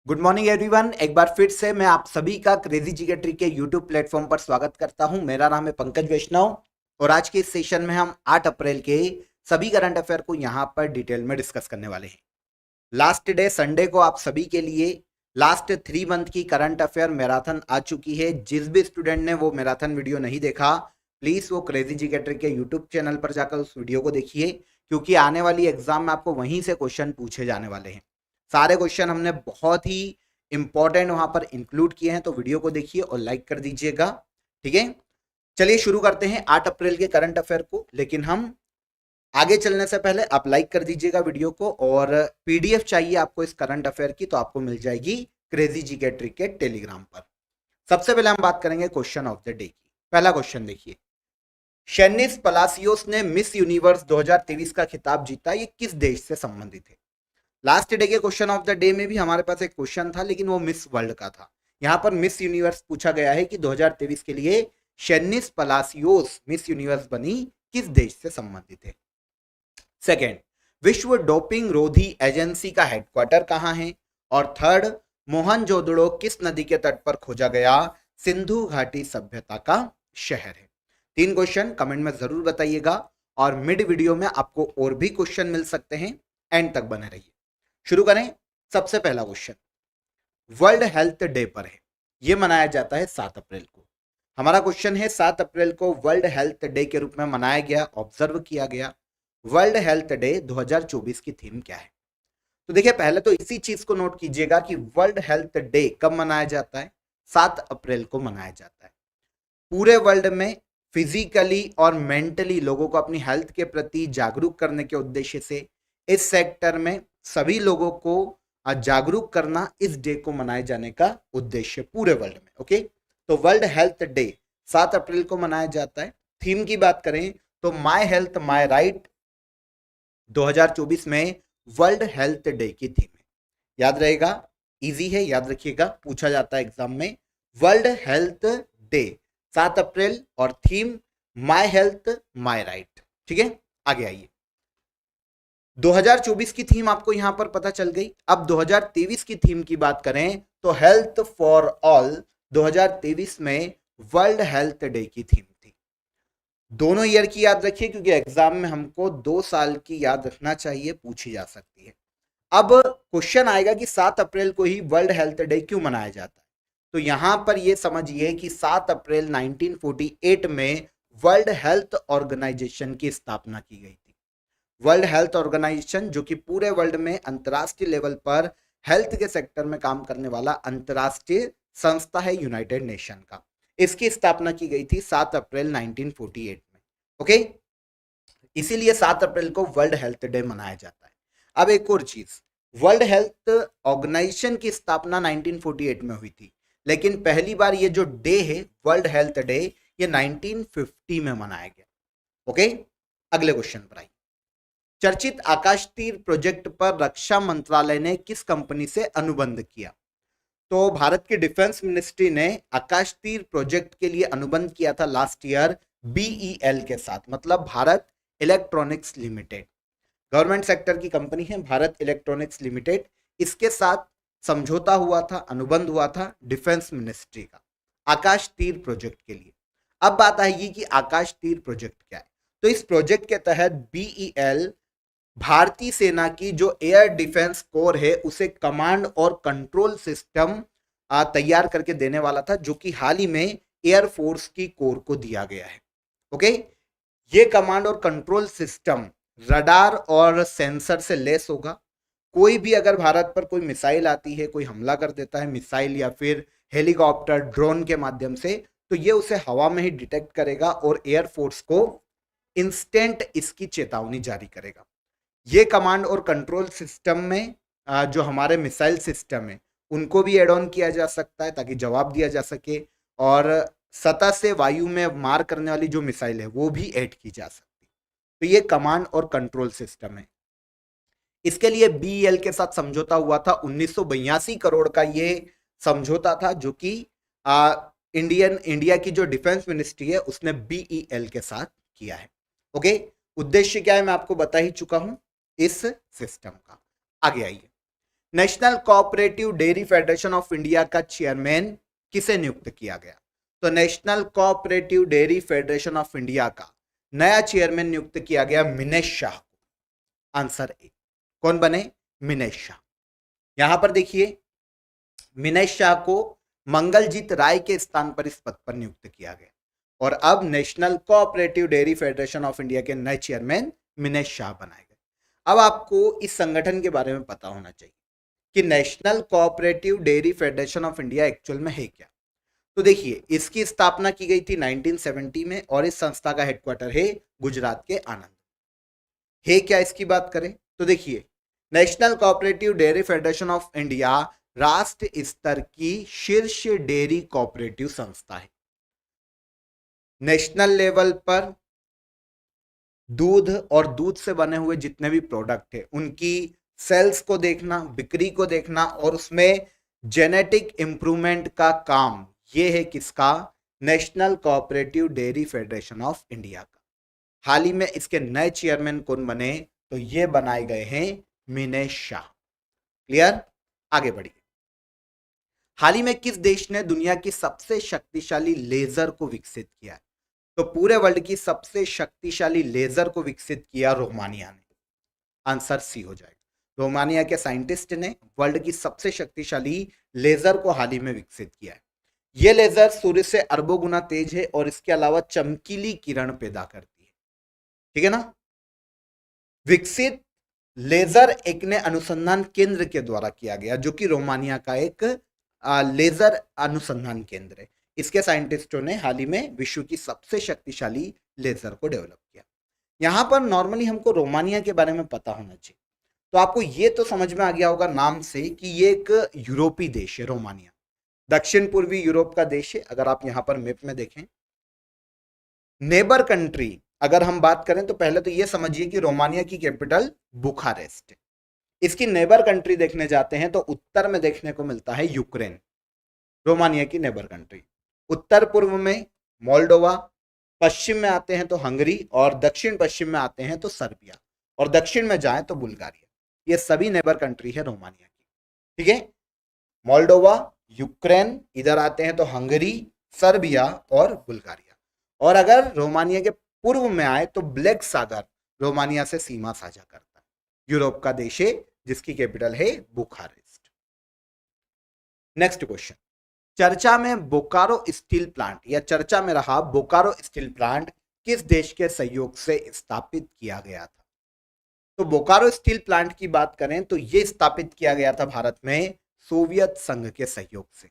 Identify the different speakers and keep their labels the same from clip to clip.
Speaker 1: Good morning everyone. एक बार फिर से मैं आप सभी का क्रेजी जिगेट्री के यूट्यूब प्लेटफॉर्म पर स्वागत करता हूं। मेरा नाम है पंकज वैष्णव और आज के इस सेशन में हम 8 अप्रैल के सभी करंट अफेयर को यहां पर डिटेल में डिस्कस करने वाले हैं। लास्ट डे संडे को आप सभी के लिए लास्ट 3 मंथ की करंट अफेयर मैराथन आ चुकी है। जिस भी स्टूडेंट ने वो मैराथन वीडियो नहीं देखा, प्लीज वो क्रेजी जिगेट्री के यूट्यूब चैनल पर जाकर उस वीडियो को देखिए, क्योंकि आने वाली एग्जाम में आपको वहीं से क्वेश्चन पूछे जाने वाले हैं। सारे क्वेश्चन हमने बहुत ही इंपॉर्टेंट वहां पर इंक्लूड किए हैं, तो वीडियो को देखिए और लाइक कर दीजिएगा। ठीक है, चलिए शुरू करते हैं 8 अप्रैल के करंट अफेयर को। लेकिन हम आगे चलने से पहले आप लाइक कर दीजिएगा वीडियो को, और पीडीएफ चाहिए आपको इस करंट अफेयर की तो आपको मिल जाएगी क्रेजी जिगेट्री के टेलीग्राम पर। सबसे पहले हम बात करेंगे क्वेश्चन ऑफ द डे की। पहला क्वेश्चन देखिए, शेनिस पलासियोस ने मिस यूनिवर्स 2023 का खिताब जीता, ये किस देश से संबंधित है? लास्ट डे के क्वेश्चन ऑफ द डे में भी हमारे पास एक क्वेश्चन था, लेकिन वो मिस वर्ल्ड का था। यहां पर मिस यूनिवर्स पूछा गया है कि 2023 के लिए शेनिस पलासियोस मिस यूनिवर्स बनी, किस देश से संबंधित है? सेकेंड, विश्व डोपिंग रोधी एजेंसी का हेडक्वार्टर कहां है? और थर्ड, मोहनजोदड़ो किस नदी के तट पर खोजा गया सिंधु घाटी सभ्यता का शहर है? 3 क्वेश्चन कमेंट में जरूर बताइएगा, और मिड वीडियो में आपको और भी क्वेश्चन मिल सकते हैं, एंड तक बने रहिए। शुरू करें। सबसे पहला क्वेश्चन वर्ल्ड हेल्थ डे पर है, यह मनाया जाता है 7 अप्रैल को। हमारा क्वेश्चन है 7 अप्रैल को वर्ल्ड हेल्थ डे के रूप में मनाया गया, ऑब्जर्व किया गया। वर्ल्ड हेल्थ डे 2024 की थीम क्या है? तो देखिए, पहले तो इसी चीज को नोट कीजिएगा कि वर्ल्ड हेल्थ डे कब मनाया जाता है? 7 अप्रैल को मनाया जाता है। पूरे वर्ल्ड में फिजिकली और मेंटली लोगों को अपनी हेल्थ के प्रति जागरूक करने के उद्देश्य से इस सेक्टर में सभी लोगों को जागरूक करना इस डे को मनाए जाने का उद्देश्य पूरे वर्ल्ड में। ओके, तो वर्ल्ड हेल्थ डे 7 अप्रैल को मनाया जाता है। थीम की बात करें तो माय हेल्थ माय राइट 2024 में वर्ल्ड हेल्थ डे की थीम है। याद रहेगा, इजी है, याद रखिएगा, पूछा जाता है एग्जाम में। वर्ल्ड हेल्थ डे 7 अप्रैल और theme my health my right. ठीक है, आगे आइए। 2024 की थीम आपको यहां पर पता चल गई। अब 2023 की थीम की बात करें तो हेल्थ फॉर ऑल 2023 में वर्ल्ड हेल्थ डे की थीम थी। दोनों ईयर की याद रखिए, क्योंकि एग्जाम में हमको 2 साल की याद रखना चाहिए, पूछी जा सकती है। अब क्वेश्चन आएगा कि 7 अप्रैल को ही वर्ल्ड हेल्थ डे क्यों मनाया जाता है? तो यहां पर यह समझिए कि 7 अप्रैल 1948 में वर्ल्ड हेल्थ ऑर्गेनाइजेशन की स्थापना की गई थी। वर्ल्ड हेल्थ ऑर्गेनाइजेशन, जो कि पूरे वर्ल्ड में अंतरराष्ट्रीय लेवल पर हेल्थ के सेक्टर में काम करने वाला अंतरराष्ट्रीय संस्था है यूनाइटेड नेशन का। इसकी स्थापना की गई थी 7 अप्रैल 1948 में। ओके, इसीलिए 7 अप्रैल को वर्ल्ड हेल्थ डे मनाया जाता है। अब एक और चीज, वर्ल्ड हेल्थ ऑर्गेनाइजेशन की स्थापना 1948 में हुई थी, लेकिन पहली बार ये जो डे है वर्ल्ड हेल्थ डे, ये 1950 में मनाया गया। ओके, अगले क्वेश्चन पर आइए। चर्चित आकाश तीर प्रोजेक्ट पर रक्षा मंत्रालय ने किस कंपनी से अनुबंध किया? तो भारत की डिफेंस मिनिस्ट्री ने आकाश तीर प्रोजेक्ट के लिए अनुबंध किया था लास्ट ईयर बीईएल के साथ, मतलब Bharat electronics limited. Government sector की कंपनी है भारत इलेक्ट्रॉनिक्स लिमिटेड। इसके साथ समझौता हुआ था, अनुबंध हुआ था डिफेंस मिनिस्ट्री का आकाश तीर प्रोजेक्ट के लिए। अब बात आएगी कि आकाश तीर प्रोजेक्ट क्या है। तो इस प्रोजेक्ट के तहत बीईएल भारतीय सेना की जो एयर डिफेंस कोर है उसे कमांड और कंट्रोल सिस्टम तैयार करके देने वाला था, जो कि हाल ही में एयरफोर्स की कोर को दिया गया है। ओके, ये कमांड और कंट्रोल सिस्टम रडार और सेंसर से लेस होगा। कोई भी अगर भारत पर कोई मिसाइल आती है, कोई हमला कर देता है मिसाइल या फिर हेलीकॉप्टर ड्रोन के माध्यम से, तो ये उसे हवा में ही डिटेक्ट करेगा और एयरफोर्स को इंस्टेंट इसकी चेतावनी जारी करेगा। ये कमांड और कंट्रोल सिस्टम में जो हमारे मिसाइल सिस्टम है उनको भी एड ऑन किया जा सकता है, ताकि जवाब दिया जा सके, और सतह से वायु में मार करने वाली जो मिसाइल है वो भी ऐड की जा सकती। तो ये कमांड और कंट्रोल सिस्टम है। इसके लिए बीईएल के साथ समझौता हुआ था, 1982 करोड़ का ये समझौता था, जो कि इंडिया की जो डिफेंस मिनिस्ट्री है उसने बीईएल के साथ किया है। ओके, उद्देश्य क्या है मैं आपको बता ही चुका हूं इस सिस्टम का। आगे आइए। National cooperative dairy federation of India का चेयरमैन किसे नियुक्त किया गया? तो national cooperative dairy federation of India का नया चेयरमैन नियुक्त किया गया मिनेश शाह को। Answer A. कौन बने? मिनेश शाह। यहां पर देखिए, मिनेश शाह को मंगलजीत राय के स्थान पर इस पद पर नियुक्त किया गया और अब national cooperative dairy federation of India के नए चेयरमैन मिनेश शाह बनाए गए। अब आपको इस संगठन के बारे में पता होना चाहिए कि national cooperative dairy federation of India actual में है क्या। तो देखिए, इसकी स्थापना की गई थी 1970 में और इस संस्था का हेडक्वार्टर है गुजरात के आनंद। है क्या इसकी बात करें तो देखिए, national cooperative dairy federation of India राष्ट्र स्तर की शीर्ष डेयरी कोऑपरेटिव संस्था है। नेशनल लेवल पर दूध और दूध से बने हुए जितने भी प्रोडक्ट है उनकी सेल्स को देखना, बिक्री को देखना और उसमें जेनेटिक इंप्रूवमेंट का काम, ये है किसका? National cooperative dairy federation of India का। हाल ही में इसके नए चेयरमैन कौन बने? तो ये बनाए गए हैं मिनेश शाह। क्लियर? आगे बढ़िए। हाल ही में किस देश ने दुनिया की सबसे शक्तिशाली लेजर को विकसित किया है? तो पूरे वर्ल्ड की सबसे शक्तिशाली लेजर को विकसित किया रोमानिया ने। आंसर सी हो जाएगा। रोमानिया के साइंटिस्ट ने वर्ल्ड की सबसे शक्तिशाली लेजर को हाल ही में विकसित किया है। यह लेजर सूर्य से अरबों गुना तेज है और इसके अलावा चमकीली किरण पैदा करती है। ठीक है ना? विकसित लेजर एक ने अनुसंधान केंद्र के द्वारा किया गया, जो कि रोमानिया का एक लेजर अनुसंधान केंद्र है। इसके साइंटिस्टों ने हाल ही में विश्व की सबसे शक्तिशाली लेजर को डेवलप किया। यहां पर नॉर्मली हमको रोमानिया के बारे में पता होना चाहिए। तो आपको ये तो समझ में आ गया होगा नाम से कि ये एक यूरोपीय देश है। रोमानिया दक्षिण पूर्वी यूरोप का देश है। अगर आप यहां पर मैप में देखें, नेबर कंट्री अगर हम बात करें तो पहले तो ये समझिए कि रोमानिया की कैपिटल बुखारेस्ट है। इसकी नेबर कंट्री देखने जाते हैं तो उत्तर में देखने को मिलता है यूक्रेन, रोमानिया की नेबर कंट्री। उत्तर पूर्व में मोल्डोवा, पश्चिम में आते हैं तो हंगरी और दक्षिण पश्चिम में आते हैं तो सर्बिया और दक्षिण में जाएं तो बुल्गारिया। ये सभी नेबर कंट्री है रोमानिया की। ठीक है? मोल्डोवा, यूक्रेन, इधर आते हैं तो हंगरी, सर्बिया और बुल्गारिया। और अगर रोमानिया के पूर्व में आए तो ब्लैक सागर रोमानिया से सीमा साझा करता है। यूरोप का देश है जिसकी कैपिटल है बुखारेस्ट। नेक्स्ट क्वेश्चन, चर्चा में बोकारो स्टील प्लांट या चर्चा में रहा बोकारो स्टील प्लांट किस देश के सहयोग से स्थापित किया गया था? तो बोकारो स्टील प्लांट की बात करें तो यह स्थापित किया गया था भारत में सोवियत संघ के सहयोग से।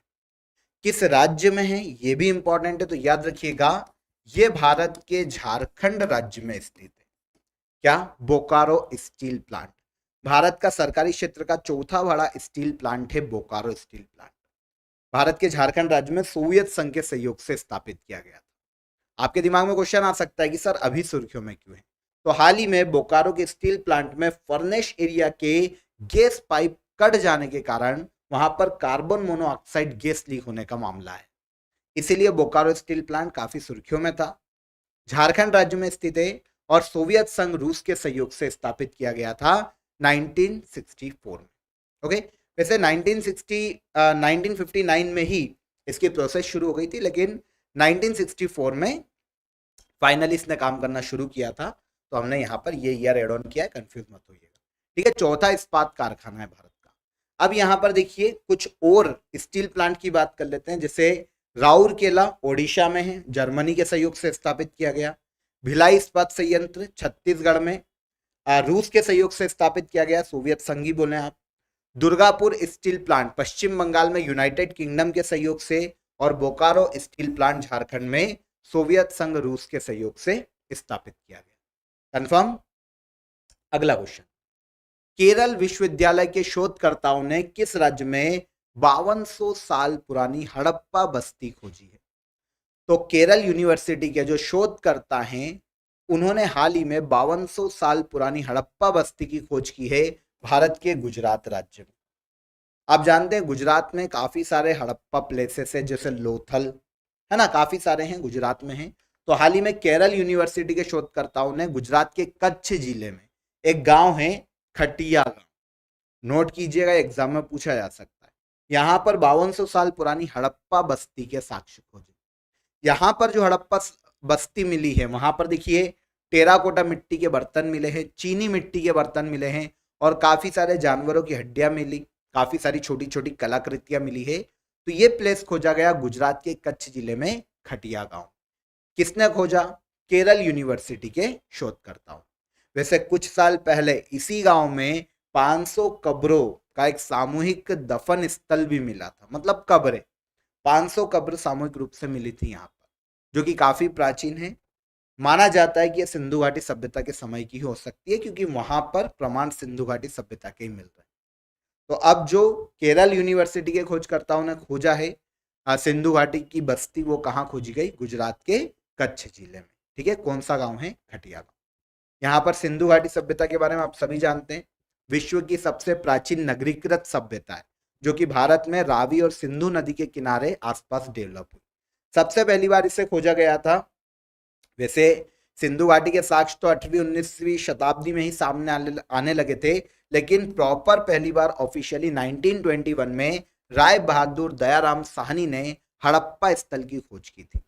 Speaker 1: किस राज्य में है यह भी इंपॉर्टेंट है, तो याद रखिएगा यह भारत के झारखंड राज्य में स्थित है। क्या? बोकारो स्टील प्लांट भारत का सरकारी क्षेत्र का चौथा बड़ा स्टील प्लांट है। बोकारो स्टील प्लांट भारत के झारखंड राज्य में सोवियत संघ के सहयोग से स्थापित किया गया था। आपके दिमाग में क्वेश्चन आ सकता है कि सर अभी सुर्खियों में क्यों है? तो हाल ही में बोकारो के स्टील प्लांट में फर्नेस एरिया के गैस पाइप कट जाने के कारण वहां पर कार्बन मोनोऑक्साइड गैस लीक होने का मामला है, इसीलिए बोकारो स्टील प्लांट काफी सुर्खियों में था। झारखंड राज्य में स्थित है और सोवियत संघ रूस के सहयोग से स्थापित किया गया था 1964 में। ओके, वैसे 1959 में ही इसकी प्रोसेस शुरू हो गई थी, लेकिन 1964 में फाइनली इसने काम करना शुरू किया था। तो हमने यहाँ पर ये ईयर एड ऑन किया है, कंफ्यूज मत होइएगा। ठीक है, चौथा इस्पात कारखाना है भारत का। अब यहाँ पर देखिए कुछ और स्टील प्लांट की बात कर लेते हैं, जैसे राउरकेला ओडिशा में है, जर्मनी के सहयोग से स्थापित किया गया। भिलाई इस्पात संयंत्र छत्तीसगढ़ में रूस के सहयोग से स्थापित किया गया, सोवियत संघ ही बोले आप। दुर्गापुर स्टील प्लांट पश्चिम बंगाल में यूनाइटेड किंगडम के सहयोग से, और बोकारो स्टील प्लांट झारखंड में सोवियत संघ रूस के सहयोग से स्थापित किया गया। कंफर्म? अगला क्वेश्चन, केरल विश्वविद्यालय के शोधकर्ताओं ने किस राज्य में 5200 साल पुरानी हड़प्पा बस्ती खोजी है? तो केरल यूनिवर्सिटी के जो शोधकर्ता हैं उन्होंने हाल ही में 5200 साल पुरानी हड़प्पा बस्ती की खोज की है भारत के गुजरात राज्य में। आप जानते हैं गुजरात में काफी सारे हड़प्पा प्लेसेस है, जैसे लोथल है ना, काफी सारे हैं गुजरात में हैं। तो हाल ही में केरल यूनिवर्सिटी के शोधकर्ताओं ने गुजरात के कच्छ जिले में एक गांव है खटिया गांव, नोट कीजिएगा, एग्जाम में पूछा जा सकता है। यहाँ पर 5200 साल पुरानी हड़प्पा बस्ती के साक्ष्य खोजे। यहाँ पर जो हड़प्पा बस्ती मिली है वहां पर देखिए टेराकोटा मिट्टी के बर्तन मिले हैं, चीनी मिट्टी के बर्तन मिले हैं और काफी सारे जानवरों की हड्डियां मिली, काफी सारी छोटी छोटी कलाकृतियां मिली है। तो ये प्लेस खोजा गया गुजरात के कच्छ जिले में खटिया गांव। किसने खोजा? केरल यूनिवर्सिटी के शोधकर्ताओं। वैसे कुछ साल पहले इसी गांव में 500 कब्रों का एक सामूहिक दफन स्थल भी मिला था, मतलब कब्रें 500 कब्र सामूहिक रूप से मिली थी यहाँ पर, जो कि काफी प्राचीन है। माना जाता है कि यह सिंधु घाटी सभ्यता के समय की हो सकती है, क्योंकि वहां पर प्रमाण सिंधु घाटी सभ्यता के ही मिल रहे हैं। तो अब जो केरल यूनिवर्सिटी के खोजकर्ताओं ने खोजा है सिंधु घाटी की बस्ती, वो कहाँ खोजी गई? गुजरात के कच्छ जिले में। ठीक है, कौन सा गांव है? खटिया गांव। यहाँ पर सिंधु घाटी सभ्यता के बारे में आप सभी जानते हैं, विश्व की सबसे प्राचीन नगरीकृत सभ्यता है, जो कि भारत में रावी और सिंधु नदी के किनारे आसपास डेवलप हुई। सबसे पहली बार इसे खोजा गया था। वैसे सिंधु घाटी के साक्ष्य तो 8वीं 19वीं शताब्दी में ही सामने आने लगे थे, लेकिन प्रॉपर पहली बार ऑफिशियली 1921 में राय बहादुर दयाराम साहनी ने हड़प्पा स्थल की खोज की थी।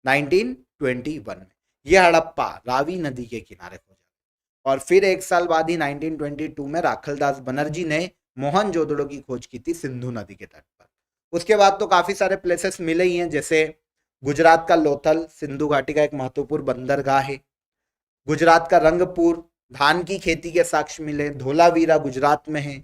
Speaker 1: 1921 में यह हड़प्पा रावी नदी के किनारे खोजा, और फिर एक साल बाद ही 1922 में राखलदास बनर्जी ने मोहनजोदड़ो की खोज की थी सिंधु नदी के तट पर। उसके बाद तो काफी सारे प्लेसेस मिले ही हैं, जैसे गुजरात का लोथल सिंधु घाटी का एक महत्वपूर्ण बंदरगाह है। गुजरात का रंगपुर धान की खेती के साक्ष्य मिले। धोलावीरा गुजरात में है,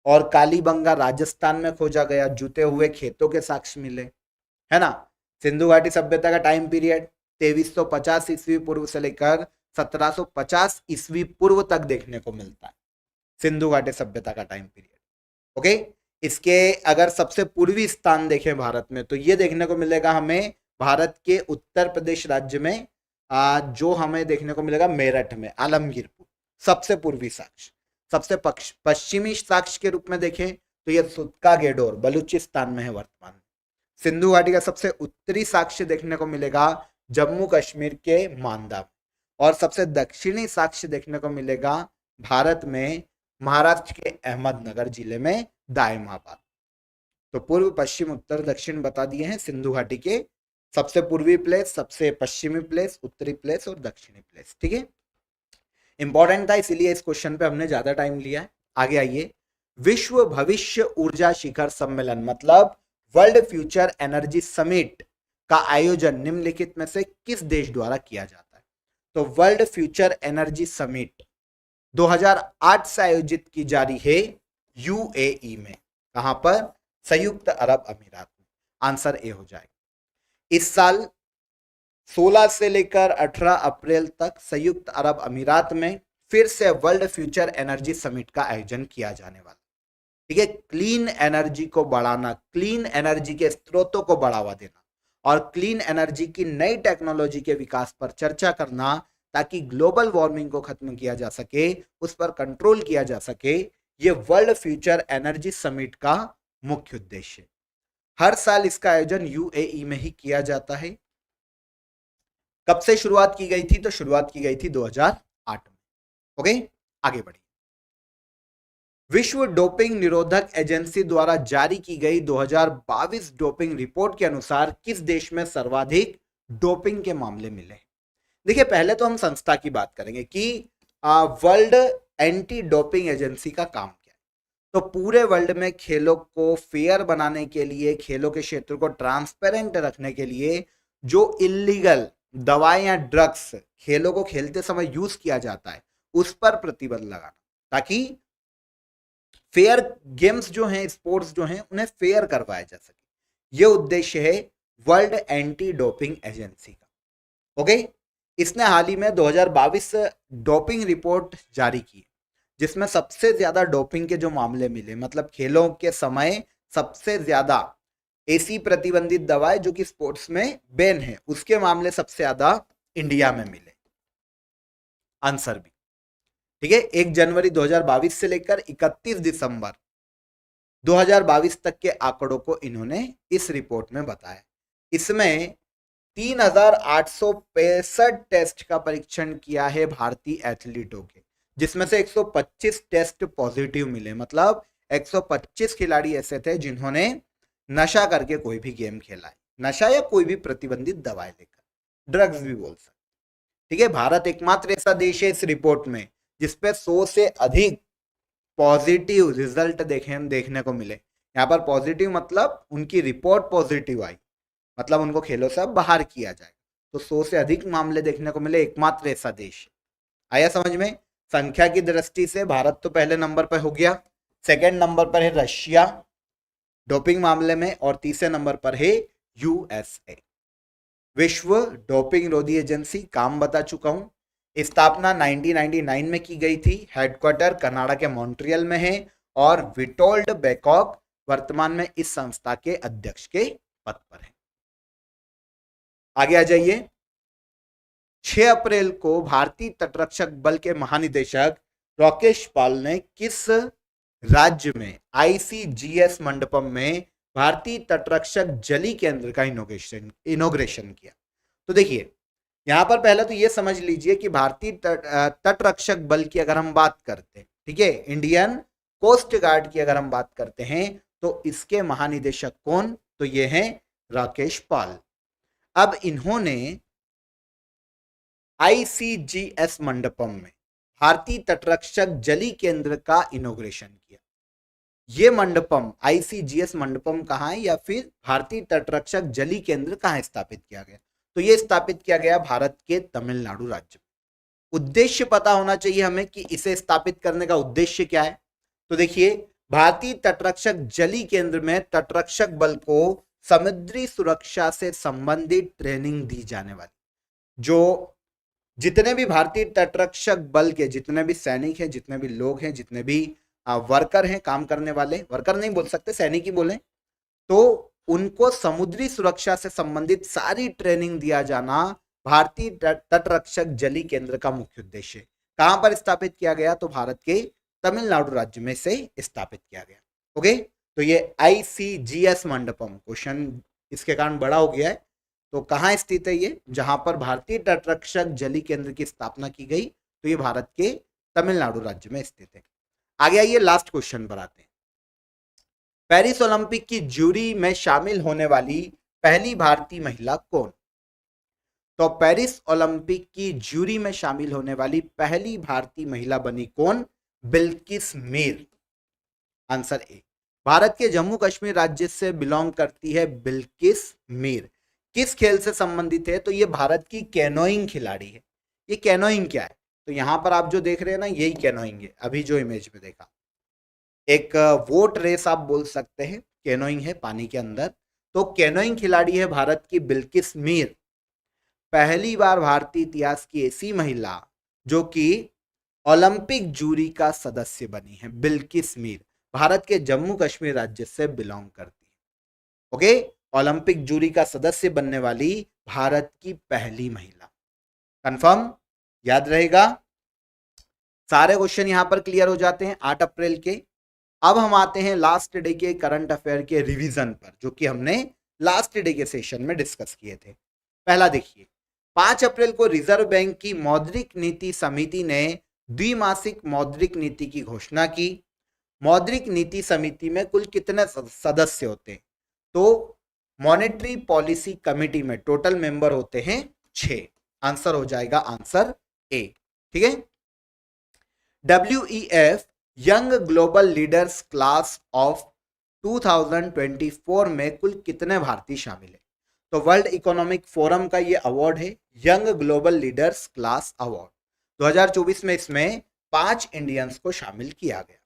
Speaker 1: और कालीबंगा राजस्थान में खोजा गया, जुते हुए खेतों के साक्ष्य मिले, है ना। सिंधु घाटी सभ्यता का टाइम पीरियड 2350 ईस्वी पूर्व से लेकर 1750 ईस्वी पूर्व तक देखने को मिलता है, सिंधु घाटी सभ्यता का टाइम पीरियड। ओके, इसके अगर सबसे पूर्वी स्थान देखें भारत में, तो ये देखने को मिलेगा हमें भारत के उत्तर प्रदेश राज्य में, जो हमें देखने को मिलेगा मेरठ में, आलमगीरपुर। सबसे पूर्वी साक्ष्य। सबसे पश्चिमी साक्ष्य के रूप में देखें तो यह सुत्का गेडोर बलूचिस्तान में है वर्तमान में। सिंधु घाटी का सबसे उत्तरी साक्ष्य देखने को मिलेगा जम्मू कश्मीर के मांदा में, और सबसे दक्षिणी साक्ष्य देखने को मिलेगा भारत में महाराष्ट्र के अहमदनगर जिले में दायमाबाद। तो पूर्व पश्चिम उत्तर दक्षिण बता दिए हैं सिंधु घाटी के सबसे पूर्वी प्लेस, सबसे पश्चिमी प्लेस, उत्तरी प्लेस और दक्षिणी प्लेस। ठीक है, इंपॉर्टेंट था इसीलिए इस क्वेश्चन पे हमने ज्यादा टाइम लिया है। आगे आइए, विश्व भविष्य ऊर्जा शिखर सम्मेलन मतलब वर्ल्ड फ्यूचर एनर्जी समिट का आयोजन निम्नलिखित में से किस देश द्वारा किया जाता है? तो वर्ल्ड फ्यूचर एनर्जी समिट 2008 से आयोजित की जा रही है यूएई में। कहां पर? संयुक्त अरब अमीरात में। आंसर ए हो जाएगा। इस साल 16 से लेकर 18 अप्रैल तक संयुक्त अरब अमीरात में फिर से वर्ल्ड फ्यूचर एनर्जी समिट का आयोजन किया जाने वाला। ठीक है, क्लीन एनर्जी को बढ़ाना, क्लीन एनर्जी के स्रोतों को बढ़ावा देना और क्लीन एनर्जी की नई टेक्नोलॉजी के विकास पर चर्चा करना, ताकि ग्लोबल वार्मिंग को खत्म किया जा सके, उस पर कंट्रोल किया जा सके, ये वर्ल्ड फ्यूचर एनर्जी समिट का मुख्य उद्देश्य है। हर साल इसका आयोजन यूएई में ही किया जाता है। कब से शुरुआत की गई थी? तो शुरुआत की गई थी 2008 में। ओके, आगे बढ़िए। विश्व डोपिंग निरोधक एजेंसी द्वारा जारी की गई 2022 डोपिंग रिपोर्ट के अनुसार किस देश में सर्वाधिक डोपिंग के मामले मिले? देखिए, पहले तो हम संस्था की बात करेंगे कि वर्ल्ड एंटी डोपिंग एजेंसी का काम क्या है। तो पूरे वर्ल्ड में खेलों को फेयर बनाने के लिए, खेलों के क्षेत्र को ट्रांसपेरेंट रखने के लिए जो इलीगल दवाएं या ड्रग्स खेलों को खेलते समय यूज किया जाता है, उस पर प्रतिबंध लगाना, ताकि फेयर गेम्स जो हैं, स्पोर्ट्स जो हैं, उन्हें फेयर करवाया जा सके। यह उद्देश्य है वर्ल्ड एंटी डोपिंग एजेंसी का। ओके, इसने हाल ही में 2022 डोपिंग रिपोर्ट जारी की, जिसमें सबसे ज्यादा डोपिंग के जो मामले मिले, मतलब खेलों के समय सबसे ज्यादा ऐसी प्रतिबंधित दवाएं जो कि स्पोर्ट्स में बैन है, उसके मामले सबसे ज्यादा इंडिया में मिले। आंसर भी ठीक है। 1 जनवरी 2022 से लेकर 31 दिसंबर 2022 तक के आंकड़ों को इन्होंने इस रिपोर्ट में बताया। इसमें 3865 टेस्ट का परीक्षण किया है भारतीय एथलीटों के, जिसमें से 125 टेस्ट पॉजिटिव मिले, मतलब 125 खिलाड़ी ऐसे थे जिन्होंने नशा करके कोई भी गेम खेला है, नशा या कोई भी प्रतिबंधित दवाएं लेकर, ड्रग्स भी बोल सकते। ठीक है, भारत एकमात्र ऐसा देश है इस रिपोर्ट में जिसपे 100 से अधिक पॉजिटिव रिजल्ट देखने को मिले। यहाँ पर पॉजिटिव मतलब उनकी रिपोर्ट पॉजिटिव आई, मतलब उनको खेलों से अब बाहर किया जाए, तो 100 से अधिक मामले देखने को मिले, एकमात्र ऐसा देश। आया समझ में? संख्या की दृष्टि से भारत तो पहले नंबर पर हो गया, सेकंड नंबर पर है रशिया डोपिंग मामले में, और तीसरे नंबर पर है यूएसए। विश्व डोपिंग रोधी एजेंसी, काम बता चुका हूं, स्थापना 1999 में की गई थी, हेडक्वार्टर कनाडा के मॉन्ट्रियल में है, और विटोल्ड बैकॉक वर्तमान में इस संस्था के अध्यक्ष के पद पर है। आगे आ जाइए। 6 अप्रैल को भारतीय तटरक्षक बल के महानिदेशक राकेश पाल ने किस राज्य में आईसीजीएस मंडपम में भारतीय तटरक्षक जली केंद्र का इनोग्रेशन किया? तो देखिए, यहां पर पहले तो यह समझ लीजिए कि भारतीय तटरक्षक बल की अगर हम बात करते हैं, ठीक है, इंडियन कोस्ट गार्ड की अगर हम बात करते हैं, तो इसके महानिदेशक कौन? तो ये हैं राकेश पाल। अब इन्होंने आईसीजीएस मंडपम में भारतीय तटरक्षक जली केंद्र का इनोग्रेशन किया। ये मंडपम आईसीजीएस मंडपम कहाँ है, या फिर भारतीय तटरक्षक जली केंद्र कहाँ स्थापित किया गया? तो ये स्थापित किया गया भारत के तमिलनाडु राज्य में। उद्देश्य पता होना चाहिए हमें कि इसे स्थापित करने का उद्देश्य क्या है। तो देखिए, भारतीय तटरक्षक जली केंद्र में तटरक्षक बल को समुद्री सुरक्षा से संबंधित ट्रेनिंग दी जाने वाली, जो जितने भी भारतीय तटरक्षक बल के जितने भी सैनिक हैं, जितने भी लोग हैं, जितने भी वर्कर हैं, काम करने वाले, वर्कर नहीं बोल सकते, सैनिक ही बोले, तो उनको समुद्री सुरक्षा से संबंधित सारी ट्रेनिंग दिया जाना भारतीय तटरक्षक जली केंद्र का मुख्य उद्देश्य है। कहां पर स्थापित किया गया? तो भारत के तमिलनाडु राज्य में से स्थापित किया गया। ओके, तो ये आईसीजीएस मंडपम, क्वेश्चन इसके कारण बड़ा हो गया है, तो कहां स्थित है ये? जहां पर भारतीय तटरक्षक जली केंद्र की स्थापना की गई, तो ये भारत के तमिलनाडु राज्य में स्थित है। आगे आइए, लास्ट क्वेश्चन पर आते हैं। पेरिस ओलंपिक की जूरी में शामिल होने वाली पहली भारतीय महिला कौन? तो पेरिस ओलंपिक की जूरी में शामिल होने वाली पहली भारतीय महिला बनी कौन? बिल्किस मीर। Answer A. भारत के जम्मू कश्मीर राज्य से बिलोंग करती है बिल्किस मीर। किस खेल से संबंधित है? तो ये भारत की कैनोइंग खिलाड़ी है। ये कैनोइंग क्या है? तो यहां पर आप जो देख रहे हैं ना, यही कैनोइंग है। अभी जो इमेज में देखा, एक वोट रेस आप बोल सकते हैं, कैनोइंग है पानी के अंदर। तो कैनोइंग खिलाड़ी है भारत की बिल्किस मीर, पहली बार भारतीय इतिहास की ऐसी महिला जो कि ओलंपिक जूरी का सदस्य बनी है। बिल्किस मीर भारत के जम्मू कश्मीर राज्य से बिलोंग करती है। ओके, ओलंपिक जूरी का सदस्य बनने वाली भारत की पहली महिला। कंफर्म, याद रहेगा। सारे क्वेश्चन यहां पर क्लियर हो जाते हैं 8 अप्रैल के। अब हम आते हैं लास्ट डे के करंट अफेयर के रिवीजन पर, जो कि हमने लास्ट डे के सेशन में डिस्कस किए थे। पहला देखिए, 5 अप्रैल को रिजर्व बैंक की मौद्रिक नीति समिति ने द्विमासिक मौद्रिक नीति की घोषणा की। मौद्रिक नीति समिति में कुल कितने सदस्य होते हैं? तो मॉनेटरी पॉलिसी कमेटी में टोटल मेंबर होते हैं 6। आंसर हो जाएगा आंसर ए। ठीक है, WEF young global leaders class of 2024 में कुल कितने भारतीय शामिल है? तो वर्ल्ड इकोनॉमिक फोरम का ये अवार्ड है, young global leaders class award 2024 में। इसमें 5 इंडियंस को शामिल किया गया।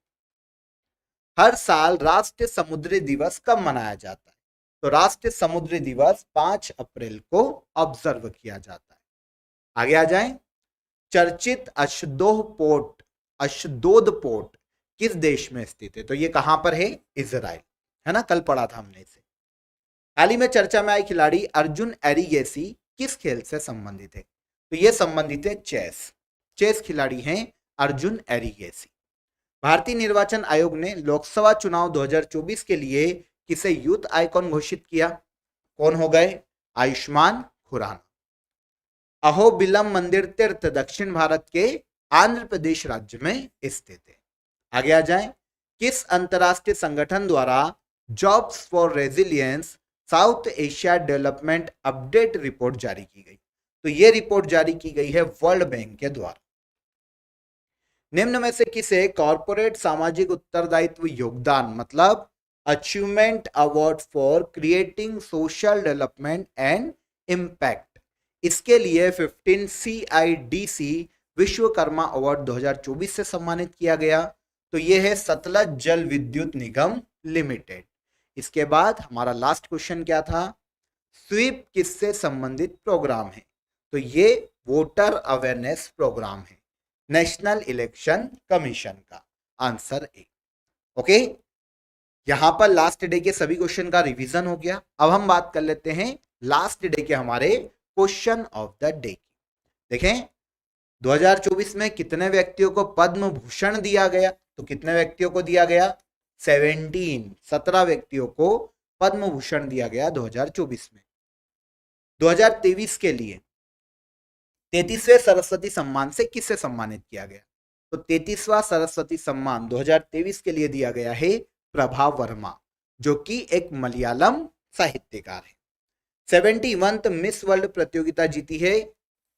Speaker 1: हर साल राष्ट्रीय समुद्री दिवस कब मनाया जाता है? तो राष्ट्रीय समुद्री दिवस 5 अप्रैल को ऑब्जर्व किया जाता है। आगे आ जाएं। चर्चित अशदोद पोर्ट किस देश में स्थित है? तो ये कहां पर है? इजराइल, है ना, कल पढ़ा था हमने इसे। हाल ही में चर्चा में आई खिलाड़ी अर्जुन एरिगेसी किस खेल से संबंधित है? तो ये संबंधित है चेस खिलाड़ी हैं अर्जुन एरिगेसी। भारतीय निर्वाचन आयोग ने लोकसभा चुनाव 2024 के लिए किसे यूथ आइकॉन घोषित किया? कौन हो गए? आयुष्मान खुराना। अहोबिलम मंदिर तीर्थ दक्षिण भारत के आंध्र प्रदेश राज्य में स्थित है। आगे आ जाएं, किस अंतरराष्ट्रीय संगठन द्वारा jobs for resilience south Asia development update report जारी की गई? तो यह रिपोर्ट जारी की गई है वर्ल्ड बैंक के द्वारा। निम्न में से किसे कॉर्पोरेट सामाजिक उत्तरदायित्व योगदान मतलब achievement award for creating social development and impact, इसके लिए 15 CIDC विश्वकर्मा अवार्ड 2024 से सम्मानित किया गया? तो यह है सतलज जल विद्युत निगम लिमिटेड। इसके बाद हमारा लास्ट क्वेश्चन क्या था? स्वीप किससे संबंधित प्रोग्राम है? तो ये वोटर अवेयरनेस प्रोग्राम है नेशनल इलेक्शन कमीशन का। Answer A. ओके, यहां पर लास्ट डे के सभी क्वेश्चन का रिवीजन हो गया। अब हम बात कर लेते हैं लास्ट डे के हमारे क्वेश्चन ऑफ द डे की। देखें, 2024 में कितने व्यक्तियों को पद्म भूषण दिया गया? तो कितने व्यक्तियों को दिया गया? 17 व्यक्तियों को पद्म भूषण दिया गया 2024 में। 2023 के लिए 33वें सरस्वती सम्मान से किसे सम्मानित किया गया? तो 33वां सरस्वती सम्मान 2023 के लिए दिया गया है प्रभा वर्मा, जो कि एक मलयालम साहित्यकार है। 71th मिस वर्ल्ड प्रतियोगिता जीती है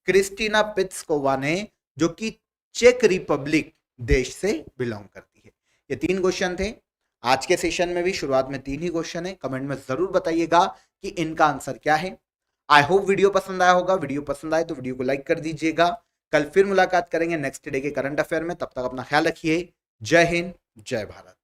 Speaker 1: क्रिस्टीना पित्सकोवा ने, जो कि चेक रिपब्लिक देश से बिलोंग करती है। ये 3 क्वेश्चन थे आज के सेशन में भी। शुरुआत में 3 ही क्वेश्चन है। कमेंट में जरूर बताइएगा कि इनका आंसर क्या है। आई होप वीडियो पसंद आया होगा। वीडियो पसंद आए तो वीडियो को लाइक कर दीजिएगा। कल फिर मुलाकात करेंगे नेक्स्ट डे के करंट अफेयर में। तब तक अपना ख्याल रखिए। जय हिंद, जय भारत।